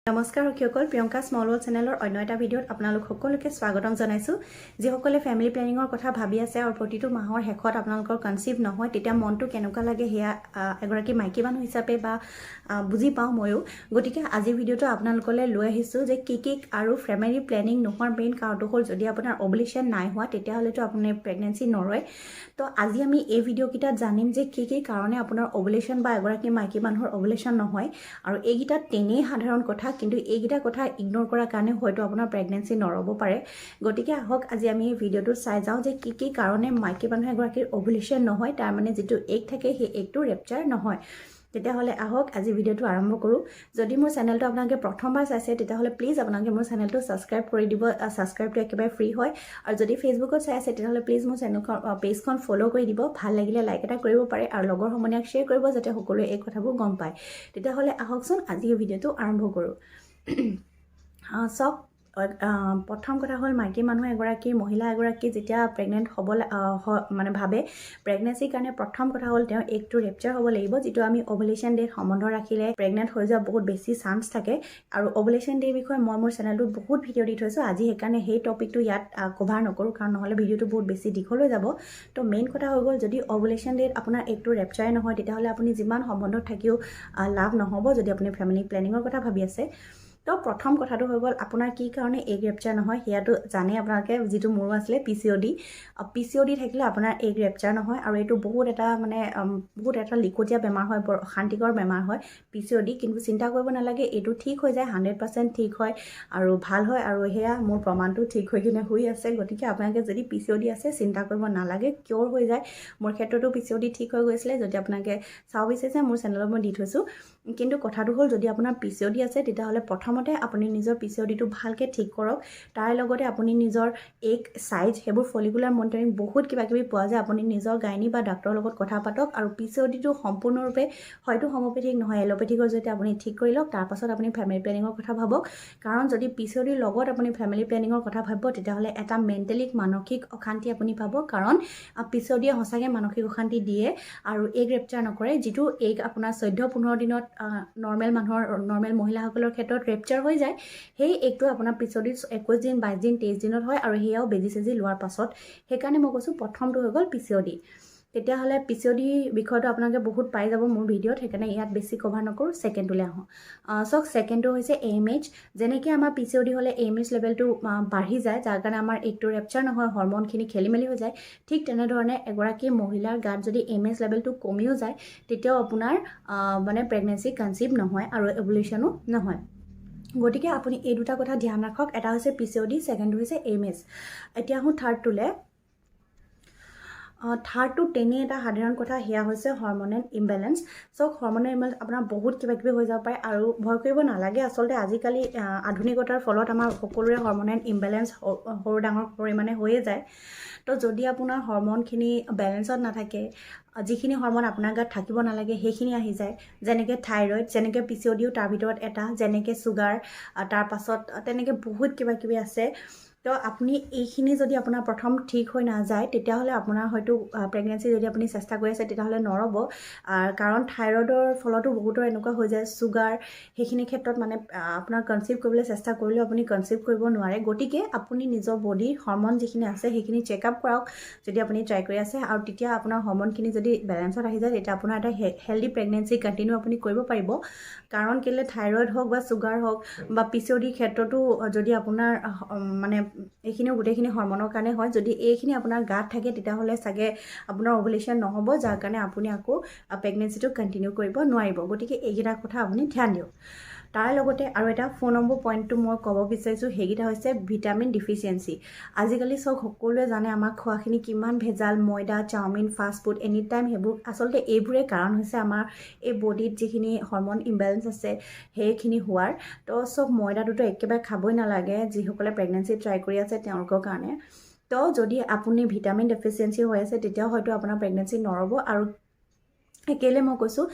নমস্কাৰ সকল Priyanka small world চেনেলৰ অন্য এটা ভিডিঅ'ত আপোনালোক সকলোকে স্বাগতম জনাইছোঁ যিসকলে ফ্যামিলি প্ল্যানিঙৰ কথা ভাবি আছে আৰু প্ৰতিটো মাহৰ শেষত আপোনালোকৰ কনসিভ নহয় তেতিয়া মনটো কেনেকুৱা লাগে হেয়া এগৰাকী মাইকী মানুহ হিচাপে বা বুজি পাওঁ ময়ো গতিকে আজি ভিডিঅ'টো আপোনালোকলৈ লৈ আহিছোঁ যে কি আৰু ফ্যামিলি প্ল্যানিং নোহোৱাৰ মেইন কাৰণটো হ'ল যদি আপোনাৰ ওভুলেশ্যন নাই হোৱা তেতিয়া হ'লেতো আপুনি প্ৰেগনেন্সি নৰয় তো আজি আমি এই ভিডিঅ' কিটাত জানিম যে কি কাৰণে আপোনাৰ ওভুলেশ্যন বা এগৰাকী মাইকী মানুহৰ ওভুলেশ্যন নহয় আৰু এইগিটা তেনেই সাধাৰণ কথা কিন্তু এইগিটা কথা ইগনোৰ কৰাৰ কাৰণে হয়তো আপোনাৰ প্ৰেগনেন্সি নৰব পাৰে গতিকে আহক আজি আমি এই ভিডিঅ'টো চাই যাওঁ যে কি কাৰণে মাইকী মানুহ এগৰাকীৰ ওভুলেশ্যন নহয় তাৰ মানে যেটো এগ থাকে সেই এগটো ৰেপচাৰ নহয় তেতিয়া হলে আহক আজি ভিডিঅ'টো আৰম্ভ কৰো যদি মোৰ চেনেলটো আপোনালোকে প্ৰথমবাৰ চাইছে তেতিয়া হলে প্লিজ আপোনালোকে মোৰ চেনেলটো সাবস্ক্ৰাইব কৰি দিব সাবস্ক্ৰাইবটো একেবাৰে ফ্ৰী হয় আৰু যদি ফেসবুকত চাই আছে তেতিয়া হলে প্লিজ মোৰ চেনেলখন পেজখন ফলো কৰি দিব ভাল লাগিলে লাইক এটা কৰিব পাৰে আৰু লগৰ সমনীয়াক শ্বেয়াৰ কৰিব যাতে সকলোৱে এই কথাবোৰ গম পায় তেতিয়া হলে আহকচোন আজি এই ভিডিঅ'টো আৰম্ভ কৰো সব প্ৰথম কথা হ'ল মাইকী মানুহ এগৰাকী মহিলা এগৰাকী যেতিয়া প্ৰেগনেন্ট হ'ব মানে ভাবে প্ৰেগনেন্সিৰ কাৰণে প্ৰথম কথা হ'ল তেওঁ এগটো ৰেপচাৰ হ'ব লাগিব যেটো আমি ওভুলেশ্যন ডেট সম্বন্ধ ৰাখিলে প্ৰেগনেন্ট হৈ যোৱা বহুত বেছি চান্স থাকে আৰু ওভুলেশ্যন ডে বিষয়ে মই মোৰ চেনেলটোত বহুত ভিডিঅ' দি থৈছো আজি সেইকাৰণে সেই টপিকটো ইয়াত কভাৰ নকৰো কাৰণ নহলে ভিডিঅ'টো বহুত বেছি দীঘল হৈ যাব তো মেইন কথা হৈ গ'ল যদি ওভুলেশ্যন ডেট আপোনাৰ এগটো ৰেপচাৰ নহয় তেতিয়া হলে আপুনি যিমান সম্বন্ধত থাকিও লাভ নহব যদি আপুনি ফ্যামিলি প্ল্যানিঙৰ কথা ভাবি আছে তো প্ৰথম কথাটো হৈ গ'ল আপোনাৰ কি কাৰণে এগ ৰেপচাৰ নহয় হেয়াটো জানে আপোনালোকে যেটো মোৰো আছিলে পিচিঅডি থাকিলে আপোনাৰ এগ ৰেপচাৰ নহয় আৰু এটো বহুত এটা লিকটিয়া বেমাৰ হয় অশান্তিকৰ বেমাৰ হয় পিচিঅডি কিন্তু চিন্তা কৰিব নালাগে এটো ঠিক হৈ যায় 100% ঠিক হয় আৰু ভাল হয় আৰু হেয়া মোৰ প্ৰমাণটো ঠিক হৈ কিনে হৈ আছে গতিকে আপোনালোকে যদি পিচিঅডি আছে চিন্তা কৰিব নালাগে কিয়ৰ হৈ যায় মোৰ ক্ষেত্ৰতো পিচিঅডি ঠিক হৈ গৈছিলে যদি আপোনালোকে চাও বিচাৰিছে মোৰ চেনেলত মই দি থৈছো কিন্তু কথাটো হ'ল যদি আপোনাৰ পিচিঅডি আছে তেতিয়া হলে প্ৰথমতে আপুনি নিজৰ পিচিঅডিটো ভালকে ঠিক কৰক তাৰ লগতে আপুনি নিজৰ এগ সাইজ হেবোৰ ফলিকুলাৰ মনিটৰিং বহুত কিবা কিবি পোৱা যায় আপুনি নিজৰ গাইনী বা ডাক্তৰৰ লগত কথা পাতক আৰু পিচিঅডিটো সম্পূৰ্ণৰূপে হয়তো হোমিওপ্যাথিক নহয় এলোপ্যাথিকৰ জৰিয়তে আপুনি ঠিক কৰি লওক তাৰ পাছত আপুনি ফ্যামিলি প্ল্যানিঙৰ কথা ভাবক কাৰণ যদি পিচিঅডিৰ লগত আপুনি ফ্যামিলি প্ল্যানিঙৰ কথা ভাবিব তেতিয়া হলে এটা মেন্টালি মানসিক অশান্তি আপুনি পাব কাৰণ পিচিঅডিয়ে হসাকে মানসিক অশান্তি দিয়ে আৰু এগ ৰেপচাৰ নকৰে যেটো এগ আপোনাৰ 14-15 দিনত নৰ্মেল মহিলাসকলৰ ক্ষেত্ৰত ৰেপচাৰ হৈ যায় সেই এগটো আপোনাৰ পিছদি 21 দিন 22 দিন 23 দিনত হয় আৰু হেয়াও বেজি সেজি লোৱাৰ পাছত সেইকাৰণে মই কৈছো প্ৰথমটো হৈ গ'ল পিচিঅডি তেতিয়া হলে পিচিঅডি বিষয়টো আপোনালোকে বহুত পাই যাব মোৰ ভিডিঅ'ত সেইকাৰণে ইয়াত বেছি কভাৰ নকৰো সেকেন্ডটোলে আহো সক সেকেন্ডটো হৈছে এএমএইচ যেনেকৈ আমাৰ পিচিঅডি হলে এএমএইচ লেভেলটো বাঢ়ি যায় যাৰ কাৰণে আমাৰ এগটো ৰেপচাৰ নহয় হৰমনখিনি খেলিমেলি হৈ যায় ঠিক তেনেধৰণে এগৰাকী মহিলাৰ গাত যদি এএমএইচ লেভেলটো কমিও যায় তেতিয়াও আপোনাৰ মানে প্ৰেগনেন্সি কনসিভ নহয় আৰু ওভুলেশ্যনো নহয় গতিকে আপুনি এই দুটা কথা ধ্যান ৰাখক এটা হৈছে পিচিঅডি সেকেন্ডটো হৈছে এএমএইচ এতিয়া হু থাৰ্ডটো তেনে এটা সাধাৰণ কথা হেয়া হৈছে হৰমনেল ইমবেলেন্স সো হৰমনেল ইমবেলেন্স আপোনাৰ বহুত কিবা কিবি হৈ যাব পাৰে আৰু ভয় কৰিব নালাগে আচলতে আজিকালি আধুনিকতাৰ ফলত আমাৰ সকলোৰে হৰমনেল ইমবেলেন্স সৰু ডাঙৰ পৰিমাণে হৈয়ে যায় তো যদি আপোনাৰ হৰমনখিনি বেলেন্সত নাথাকে যিখিনি হৰমন আপোনাৰ গাত থাকিব নালাগে সেইখিনি আহি যায় যেনেকৈ থাইৰয়েড যেনেকৈ পিচিঅডিও তাৰ ভিতৰত এটা যেনেকৈ সুগাৰ তাৰ পাছত তেনেকৈ বহুত কিবা কিবি আছে তো আপুনি এইখিনি যদি আপোনাৰ প্ৰথম ঠিক হৈ না যায় তেতিয়া হলে আপোনাৰ হয়তো প্ৰেগনেন্সি যদি আপুনি চেষ্টা কৰি আছে তেতিয়া হলে নৰব কাৰণ থাইৰয়েডৰ ফলতো বহুতৰ এনেকুৱা হৈ যায় সুগাৰ সেইখিনি ক্ষেত্ৰত মানে আপোনাৰ কনসিভ কৰিবলৈ চেষ্টা কৰিলে আপুনি কনসিভ কৰিব নোৱাৰে গতিকে আপুনি নিজৰ বডি হৰমন যিখিনি আছে সেইখিনি চেকআপ কৰক যদি আপুনি ট্ৰাই কৰি আছে আৰু তেতিয়া আপোনাৰ হৰমনখিনি যদি বেলেন্সত আহি যায় তেতিয়া আপোনাৰ এটা হেলদি প্ৰেগনেন্সি কন্টিনিউ আপুনি কৰিব পাৰিব কাৰণ কেলে থাইৰয়েড হওক বা সুগাৰ হওক বা পিচিঅডি ক্ষেত্ৰতো যদি আপোনাৰ মানে এইখিনি গোটেইখিনি হৰমনৰ কাৰণে হয় যদি এইখিনি আপোনাৰ গাত থাকে তেতিয়া হলে সাগে আপোনাৰ ওভুলেশ্যন নহব যাৰ কাৰণে আপুনি আকৌ প্ৰেগনেন্সিটো কন্টিনিউ কৰিব নোৱাৰিব গতিকে এইগিটা কথা আপুনি ধ্যান দিয়ক তাৰ লগতে আৰু এটা 4 নম্বৰ পইণ্টটো মই ক'ব বিচাৰিছো হেগিটা হৈছে ভিটামিন ডিফিচিয়েন্সি আজিকালি সকলোৱে জানে আমাৰ খোৱাখিনি কিমান ভেজাল ময়দা chow mein fast food any time হেবোৰ আচলতে এইবোৰে কাৰণ হৈছে আমাৰ এই বডিত যিখিনি হৰমন ইমবেলেন্স আছে সেইখিনি হোৱাৰ তো ময়দাটোতো একেবাৰে খাবই নালাগে যিসকলে প্ৰেগনেন্সি ট্ৰাই কৰি আছে তেওঁলোকৰ কাৰণে তো যদি আপুনি ভিটামিন ডেফিচিয়েন্সি হৈ আছে তেতিয়া হয়তো আপোনাৰ প্ৰেগনেন্সি নৰব আৰু কেলে মই কৈছোঁ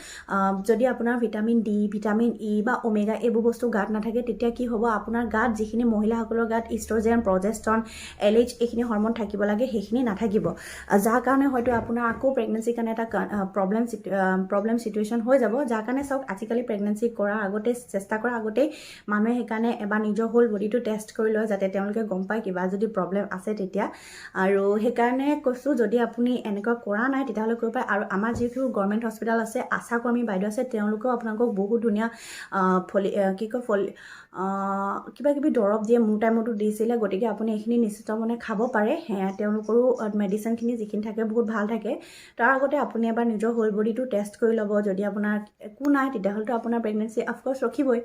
যদি আপোনাৰ ভিটামিন ডি ভিটামিন ই বা ওমেগা এইবোৰ বস্তু গাত নাথাকে তেতিয়া কি হ'ব আপোনাৰ গাত যিখিনি মহিলাসকলৰ গাত ইষ্ট্ৰজেন প্ৰজেষ্ট্ৰন LH এইখিনি হৰমন থাকিব লাগে সেইখিনি নাথাকিব যাৰ কাৰণে হয়তো আপোনাৰ আকৌ প্ৰেগনেঞ্চিৰ কাৰণে এটা প্ৰব্লেম চিটুৱেশ্যন হৈ যাব যাৰ কাৰণে চাওক আজিকালি প্ৰেগনেঞ্চি কৰাৰ আগতে চেষ্টা কৰাৰ আগতেই মানুহে সেইকাৰণে এবাৰ নিজৰ হোল বডিটো টেষ্ট কৰি লয় যাতে তেওঁলোকে গম পায় কিবা যদি প্ৰব্লেম আছে তেতিয়া আৰু সেইকাৰণে কৈছোঁ যদি আপুনি এনেকুৱা কৰা নাই তেতিয়াহ'লে কৰিব পাৰে আৰু আমাৰ যিটো গভৰ্ণমেণ্ট হস্পিটেল আছে আশা কৰ্মী বাইদেউ আছে তেওঁলোকেও আপোনালোকক বহুত ধুনীয়া কিবা কিবি দৰৱ দিয়ে মোৰ টাইমতো দিছিলে গতিকে আপুনি এইখিনি নিশ্চিত মনে খাব পাৰে তেওঁলোকৰো মেডিচিনখিনি যিখিনি থাকে বহুত ভাল থাকে তাৰ আগতে আপুনি এবাৰ নিজৰ হোল বডিটো টেষ্ট কৰি ল'ব যদি আপোনাৰ একো নাই তেতিয়াহ'লেতো আপোনাৰ প্ৰেগনেঞ্চি অফক'ৰ্চ ৰখিবই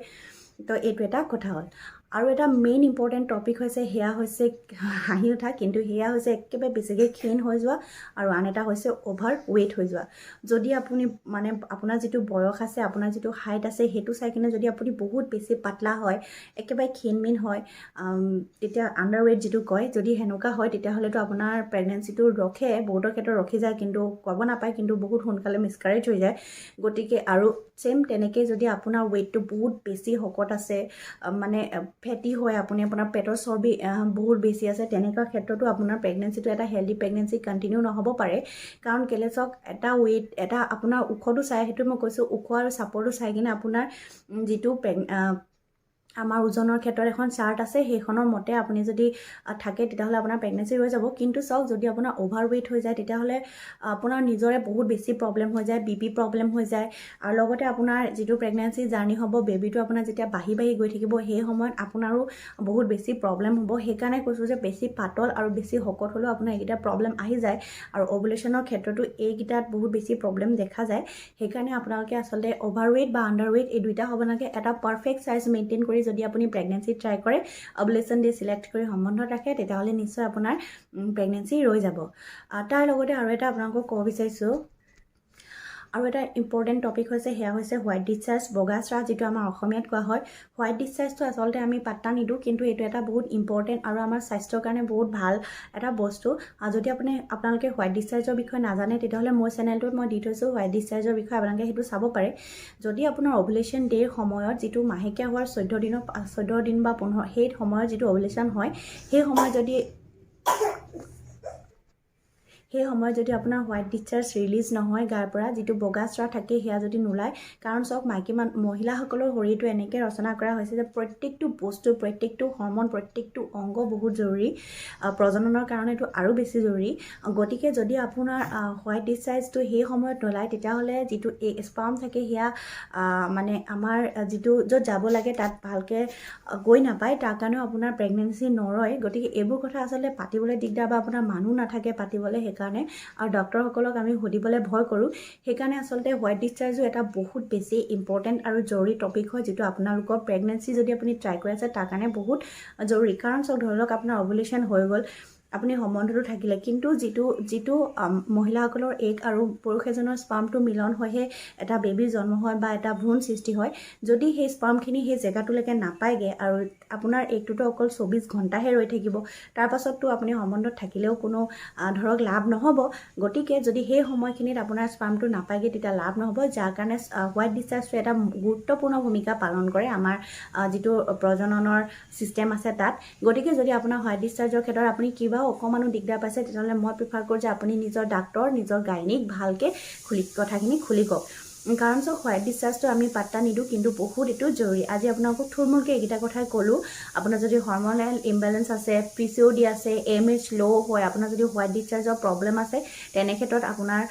তো এইটো এটা কথা হ'ল আৰু এটা মেইন ইম্পৰ্টেণ্ট টপিক হৈছে সেয়া হৈছে হাঁহি উঠা কিন্তু সেয়া হৈছে একেবাৰে বেছিকৈ ক্ষীণ হৈ যোৱা আৰু আন এটা হৈছে অভাৰ ৱেইট হৈ যোৱা যদি আপুনি মানে আপোনাৰ যিটো বয়স আছে আপোনাৰ যিটো হাইট আছে সেইটো চাই কিনে যদি আপুনি বহুত বেছি পাতলা হয় একেবাৰে ক্ষীণমিন হয় তেতিয়া আণ্ডাৰ ৱেইট যিটো কয় যদি সেনেকুৱা হয় তেতিয়াহ'লেতো আপোনাৰ প্ৰেগনেঞ্চিটো ৰখে বহুতৰ ক্ষেত্ৰত ৰখি যায় কিন্তু ক'ব নাপায় কিন্তু বহুত সোনকালে মিছকাৰেজ হৈ যায় গতিকে আৰু ছেম তেনেকৈ যদি আপোনাৰ ৱেইটটো বহুত বেছি শকত আছে মানে ফেটি হয় আপুনি আপোনাৰ পেটৰ চৰ্বি বহুত বেছি আছে তেনেকুৱা ক্ষেত্ৰতো আপোনাৰ প্ৰেগনেঞ্চিটো এটা হেল্ডি প্ৰেগনেঞ্চি কণ্টিনিউ নহ'ব পাৰে কাৰণ কেলে চাওক এটা ৱেইট এটা আপোনাৰ ওখটো চাই সেইটো মই কৈছোঁ ওখ আৰু চাপৰটো চাই কিনে আপোনাৰ যিটো আমাৰ ওজনৰ ক্ষেত্ৰত এখন চাৰ্ট আছে সেইখনৰ মতে আপুনি যদি থাকে তেতিয়াহ'লে আপোনাৰ প্ৰেগনেঞ্চি হৈ যাব কিন্তু চাওক যদি আপোনাৰ অভাৰ ৱেইট হৈ যায় তেতিয়াহ'লে আপোনাৰ নিজৰে বহুত বেছি প্ৰব্লেম হৈ যায় BP প্ৰব্লেম হৈ যায় আৰু লগতে আপোনাৰ যিটো প্ৰেগনেঞ্চি জাৰ্ণি হ'ব বেবীটো আপোনাৰ যেতিয়া বাঢ়ি গৈ থাকিব সেই সময়ত আপোনাৰো বহুত বেছি প্ৰব্লেম হ'ব সেইকাৰণে কৈছোঁ যে বেছি পাতল আৰু বেছি শকত হ'লেও আপোনাৰ এইকেইটা প্ৰব্লেম আহি যায় আৰু অভুলেশ্যনৰ ক্ষেত্ৰতো এইকেইটাত বহুত বেছি প্ৰব্লেম দেখা যায় সেইকাৰণে আপোনালোকে আচলতে অভাৰ ৱেইট বা আণ্ডাৰ ৱেইট এই দুইটা হ'ব নালাগে এটা পাৰফেক্ট চাইজ মেইনটেইন কৰি যদি আপুনি প্ৰেগনেঞ্চি ট্ৰাই কৰে অভুলেশ্যন ডে চিলেক্ট কৰি সম্বন্ধত ৰাখে তেতিয়াহ'লে নিশ্চয় আপোনাৰ প্ৰেগনেঞ্চি ৰৈ যাব তাৰ লগতে আৰু এটা আপোনালোকক ক'ব বিচাৰিছোঁ আৰু এটা ইম্পৰ্টেণ্ট টপিক হৈছে সেয়া হৈছে হোৱাইট ডিছচাৰ্জ বগা স্ৰাৱ যিটো আমাৰ অসমীয়াত কোৱা হয় হোৱাইট ডিছচাৰ্জটো আচলতে আমি পাত্তা নিদিওঁ কিন্তু এইটো এটা বহুত ইম্পৰ্টেণ্ট আৰু আমাৰ স্বাস্থ্যৰ কাৰণে বহুত ভাল এটা বস্তু যদি আপোনালোকে হোৱাইট ডিছচাৰ্জৰ বিষয়ে নাজানে তেতিয়াহ'লে মোৰ চেনেলটোত মই দি থৈছোঁ হোৱাইট ডিছচাৰ্জৰ বিষয়ে আপোনালোকে সেইটো চাব পাৰে যদি আপোনাৰ অভুলেশ্যন ডেৰ সময়ত যিটো মাহেকীয়া হোৱাৰ 14 দিন বা 15 সেই সময়ত যিটো অভুলেশ্যন হয় সেই সময়ত যদি আপোনাৰ হোৱাইট ডিছচাৰ্জ ৰিলিজ নহয় গাৰ পৰা যিটো বগা স্ৰাৱ থাকে সেয়া যদি নোলায় কাৰণ চাওক মহিলাসকলৰ শৰীৰটো এনেকৈ ৰচনা কৰা হৈছে যে প্ৰত্যেকটো বস্তু প্ৰত্যেকটো হৰমন প্ৰত্যেকটো অংগ বহুত জৰুৰী প্ৰজননৰ কাৰণেতো আৰু বেছি জৰুৰী গতিকে যদি আপোনাৰ হোৱাইট ডিছচাৰ্জটো সেই সময়ত নোলায় তেতিয়াহ'লে যিটো স্পাৰ্ম থাকে সেয়া মানে আমাৰ যিটো য'ত যাব লাগে তাত ভালকৈ গৈ নাপায় তাৰ কাৰণেও আপোনাৰ প্ৰেগনেঞ্চি নৰয় গতিকে এইবোৰ কথা আচলতে পাতিবলৈ দিগদাৰ বা আপোনাৰ মানুহ নাথাকে পাতিবলৈ সেইকাৰণে আৰু ডক্তৰসকলক আমি সুধিবলৈ ভয় কৰোঁ সেইকাৰণে আচলতে হোৱাইট ডিছচাৰ্জো এটা বহুত বেছি ইম্পৰ্টেণ্ট আৰু জৰুৰী টপিক হয় যিটো আপোনালোকৰ প্ৰেগনেঞ্চি যদি আপুনি ট্ৰাই কৰি আছে তাৰ কাৰণে বহুত জৰুৰী কাৰণ চাওক ধৰি লওক আপোনাৰ অভুলেশ্যন হৈ গ'ল আপুনি সম্বন্ধটো থাকিলে কিন্তু যিটো মহিলাসকলৰ এগ আৰু পুৰুষ এজনৰ স্পাৰ্মটো মিলন হৈহে এটা বেবীৰ জন্ম হয় বা এটা ভ্ৰূণ সৃষ্টি হয় যদি সেই স্পাৰ্মখিনি সেই জেগাটোলৈকে নাপায়গৈ আৰু আপোনাৰ এগটোতো অকল 24 ঘণ্টাহে ৰৈ থাকিব তাৰপাছততো আপুনি সম্বন্ধত থাকিলেও কোনো ধৰক লাভ নহ'ব গতিকে যদি সেই সময়খিনিত আপোনাৰ স্পাৰ্মটো নাপায়গৈ তেতিয়া লাভ নহ'ব যাৰ কাৰণে হোৱাইট ডিছচাৰ্জটো এটা গুৰুত্বপূৰ্ণ ভূমিকা পালন কৰে আমাৰ যিটো প্ৰজননৰ ছিষ্টেম আছে তাত গতিকে যদি আপোনাৰ হোৱাইট ডিছচাৰ্জৰ ক্ষেত্ৰত আপুনি কিবা অকণমানো দিগদাৰ পাইছে তেতিয়াহ'লে মই প্ৰিফাৰ কৰোঁ যে আপুনি নিজৰ ডাক্তৰ নিজৰ গাইনিক ভালকৈ কথাখিনি খুলি কওক কাৰণ চাওক হোৱাইট ডিছচাৰ্জটো আমি পাত্তা নিদিওঁ কিন্তু বহুত এইটো জৰুৰী আজি আপোনালোকক থুলমূলকৈ এইকেইটা কথাই ক'লোঁ আপোনাৰ যদি হৰমনেল ইমবেলেঞ্চ আছে PCOD আছে AMH ল' হয় আপোনাৰ যদি হোৱাইট ডিছচাৰ্জৰ প্ৰব্লেম আছে তেনে ক্ষেত্ৰত আপোনাৰ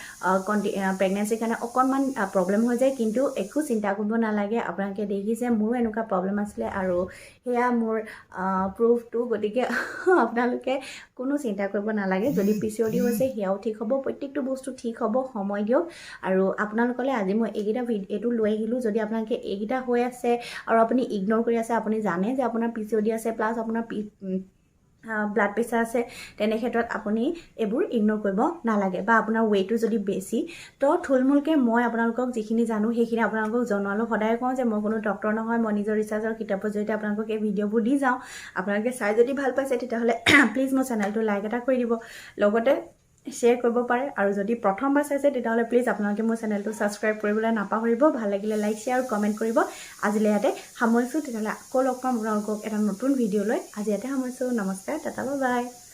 প্ৰেগনেঞ্চিৰ কাৰণে অকণমান প্ৰব্লেম হৈ যায় কিন্তু একো চিন্তা কৰিব নালাগে আপোনালোকে দেখিছে মোৰো এনেকুৱা প্ৰব্লেম আছিলে আৰু সেয়া মোৰ প্ৰুফটো গতিকে আপোনালোকে কোনো চিন্তা কৰিব নালাগে যদি PCOD হৈছে সেয়াও ঠিক হ'ব প্ৰত্যেকটো বস্তু ঠিক হ'ব সময় দিয়ক আৰু আপোনালোকলৈ আজি মই এইটো লৈ আহিলোঁ যদি আপোনালোকে এইকেইটা হৈ আছে আৰু আপুনি ইগন'ৰ কৰি আছে আপুনি জানে যে আপোনাৰ PCOD আছে প্লাছ আপোনাৰ ব্লাড প্ৰেছাৰ আছে তেনে ক্ষেত্ৰত আপুনি এইবোৰ ইগন'ৰ কৰিব নালাগে বা আপোনাৰ ৱেইটো যদি বেছি তো থুলমূলকৈ মই আপোনালোকক যিখিনি জানো সেইখিনি আপোনালোকক জনালোঁ সদায় কওঁ যে মই কোনো ডক্তৰ নহয় মই নিজৰ ৰিচাৰ্চৰ কিতাপৰ জৰিয়তে আপোনালোকক এই ভিডিঅ'বোৰ দি যাওঁ আপোনালোকে চাই যদি ভাল পাইছে তেতিয়াহ'লে প্লিজ মোৰ চেনেলটো লাইক এটা কৰি দিব লগতে শ্বেয়াৰ কৰিব পাৰে আৰু যদি প্ৰথমবাৰ চাইছে তেতিয়াহ'লে প্লিজ আপোনালোকে মোৰ চেনেলটো ছাবস্ক্ৰাইব কৰিবলৈ নাপাহৰিব ভাল লাগিলে লাইক শ্বেয়াৰ আৰু কমেণ্ট কৰিব আজিলৈ ইয়াতে সামৰিছোঁ তেতিয়াহ'লে আকৌ লগ পাম আপোনালোকক এটা নতুন ভিডিঅ' লৈ আজি ইয়াতে সামৰিছোঁ নমস্কাৰ টাটা বাই বাই